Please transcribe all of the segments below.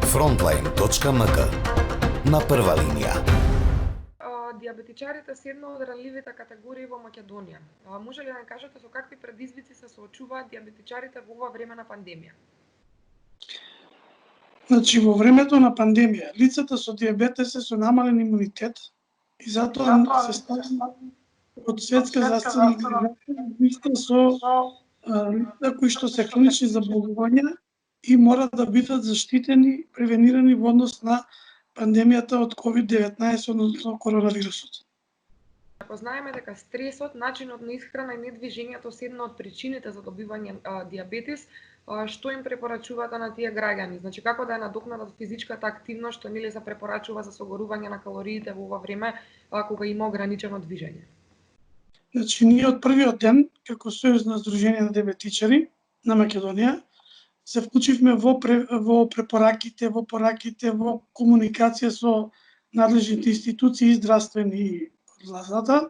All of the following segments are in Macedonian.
Frontline.mk на прва линија. Диабетичарите се една од ранливите категории во Македонија. Може ли да не кажете со какви предизвици се соочуваат диабетичарите во ова време на пандемија? Значи, во времето на пандемија, лицата со диабетес се со намален имунитет и затоа се стави од Светска здравствена организација листа со лица кои што се хронични заболувања и мора да бидат заштитени, превенирани во однос на пандемијата од COVID-19, односно коронавирусот. Ако знаеме дека стресот, начинот на исхрана и недвижењето се една од причините за добивање диабетес, што им препорачувате на тие граѓани? Значи, како да ја надокнадат физичката активност, што нели се препорачува за согорување на калориите во ова време, кога има ограничено движење? Значи, ние од првиот ден, како Сојуз на Сдружение на диабетичари на Македонија, се вклучивме во препораките, во пораките, во комуникација со надлежните институции здравствени и властата,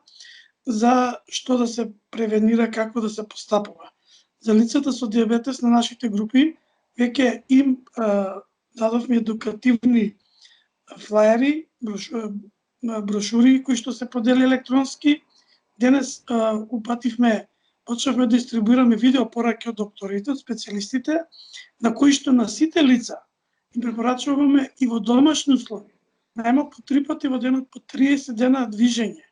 за што да се превенира, како да се постапува. За лицата со диабетес на нашите групи, веќе им дадовме едукативни флаери, брошури кои што се подели електронски. Денес почнавме да дистрибуираме видео пораки од докторите, од специјалистите, на кои што на сите лица им препорачуваме и во домашни услови, најмалку 3 пати во денот по 30 дена движење.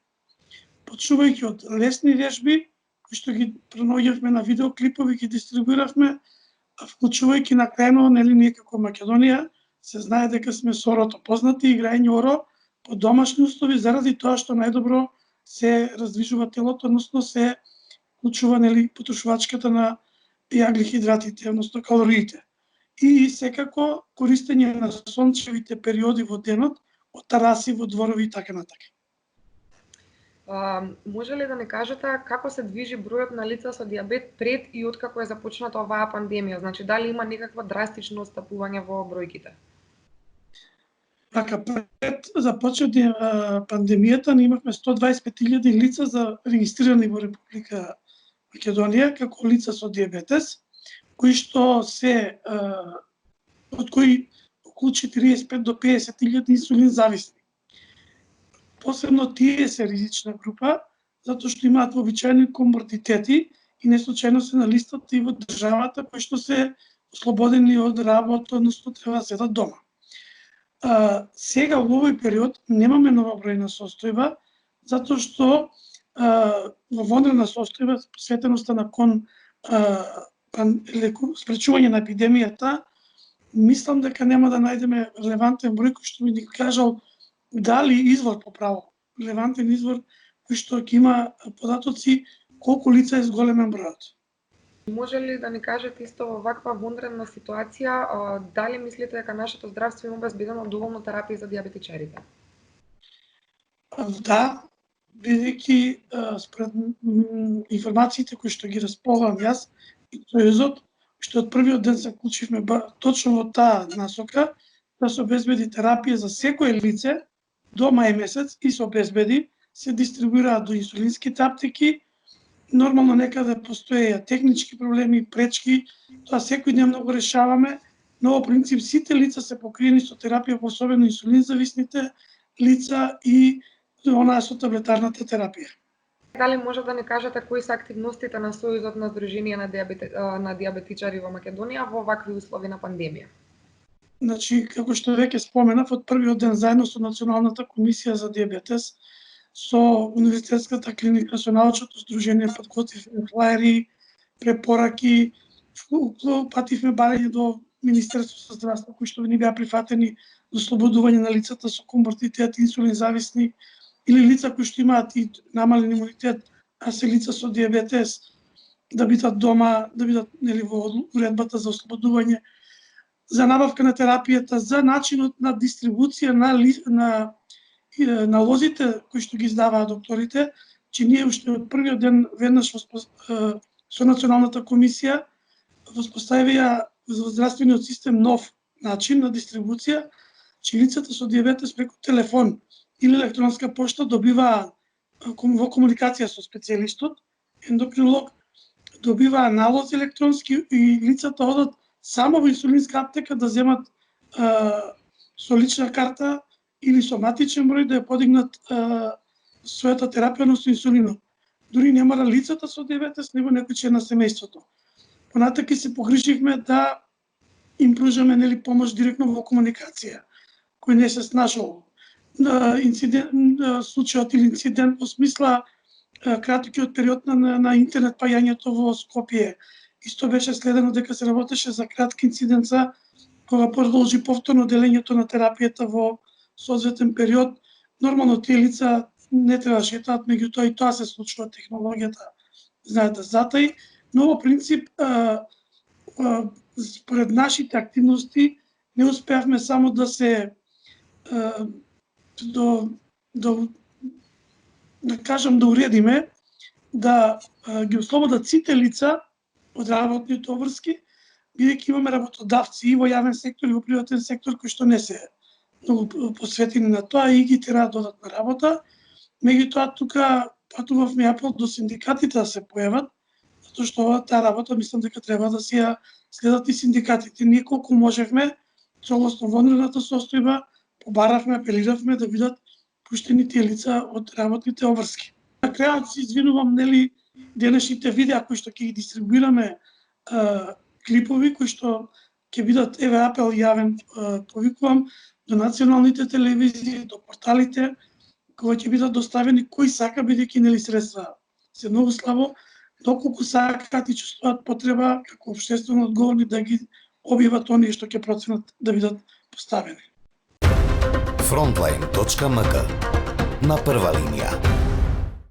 Почнувајќи од лесни вежби, кои што ги пронаоѓавме на видеоклипови, ги дистрибуиравме, вклучувајќи на крајно, нели ние како Македонија се знае дека сме со орото познати, играње оро по домашни услови заради тоа што најдобро се раздвижува телото, односно се вклучува нели потрошувачката на јаглихидратите, односно калориите. И секако користење на сончевите периоди во денот, од тараси, во дворови и така натака. Може ли да не кажете како се движи бројот на лица со диабет пред и откако е започната оваа пандемија? Значи, дали има некаква драстично отстапување во бројките? Така, пред започнати пандемијата, ние имавме 125.000 лица за регистрирани во Република Македонија како лица со диабетес, кои што се од кои околу 45 до 50.000 инсулин зависни. Посебно тие се ризична група, затоа што имаат вообичаени коморбидитети и неслучајно се на листата и во државата кои што се ослободени од работа, односно треба да седат дома. Сега во овој период немаме нова бројна состојба, затоа што во вонредна состојба, посветеноста на спречување на епидемијата, мислам дека нема да најдеме релевантен број кој што би ни кажал дали извор по право, релевантен извор кој што ќе има податоци колку лица е зголемен бројот. Може ли да ни кажете исто во ваква вонредна ситуација, дали мислите дека нашето здравство има обезбедено доволно терапија за диабетичарите? Да, бидејќи според информациите кои што ги располагам јас и Сојузот, што од првиот ден се вклучивме точно во таа насока, да се обезбеди терапија за секое лице до мај месец и се обезбеди, се дистрибуираат до инсулинските аптеки. Нормално некаде постоеја технички проблеми, пречки, тоа секојдневно го решаваме, но во принцип сите лица се покриени со терапија, особено инсулин зависните лица и онаа со таблетарната терапија. Дали може да ни кажете кои се активностите на Сојузот на Сдружение на диабетичари во Македонија во вакви услови на пандемија? Значи, како што веќе споменав, од првиот ден заедно со Националната комисија за диабетес, со Универзитетската клиника, со научното сдружение подготвивме флаери, препораки, пативме барање до Министерството за здравство, кои што ни беа прифатени за ослободување на лицата со коморбидитет, инсулин зависни или лица кои што имаат и намален имунитет, а се лица со диабетес, да бидат дома, да бидат нели во уредбата за ослободување, за набавка на терапијата, за начинот на дистрибуција на налозите кои што ги издаваат докторите, че ние уште од првиот ден веднаш со Националната комисија воспоставија во здравствениот систем нов начин на дистрибуција, че лицата со диабетес преку телефон или електронска пошта добиваа во комуникација со специјалистот, ендокринолог, добиваа налози електронски и лицата одат само во инсулинска аптека да земат со лична карта или со матичен број да ја подигнат својата терапија со инсулинот. Дури не мора лицата со диабетес, него некој член на семејството. Понатаки се погриживме да им пружаме помош директно во комуникација, кој не се снашол. Случајот или инцидент во смисла краткиот период на интернет паѓањето во Скопје. Исто беше следено дека се работеше за кратки инциденца кога продолжи повторно делењето на терапијата во соодветен период. Нормално тие лица не треба да шетаат, меѓутоа и тоа се случува, технологијата знаете затај, но во принцип според нашите активности не успеавме само да се да кажам да уредиме, да ги ослободат сите лица од работните обврски, бидејќи имаме работодавци и во јавен сектор и во приватен сектор кои што не се многу посветени на тоа и ги тераат додатна работа. Меѓутоа тука патувавме апел до синдикатите да се појават, затоа што таа работа мислам дека треба да си ја следат и синдикатите. Ние колку можевме, согласно вонредната состојба, побаравме, апелиравме да бидат пуштени тие лица од работните обврски. На крајот се извинувам, денешните видеа кои што ќе ги дистрибуираме, клипови кои што ќе бидат, еве апел јавен, повикувам до националните телевизии, до порталите, кога ќе бидат доставени кои сака, бидејќи средства се многу слабо, доколку сакаат и чувствуваат потреба како општествено одговорни да ги објават оние што ќе проценат да бидат поставени. Frontline.mk. На прва линија.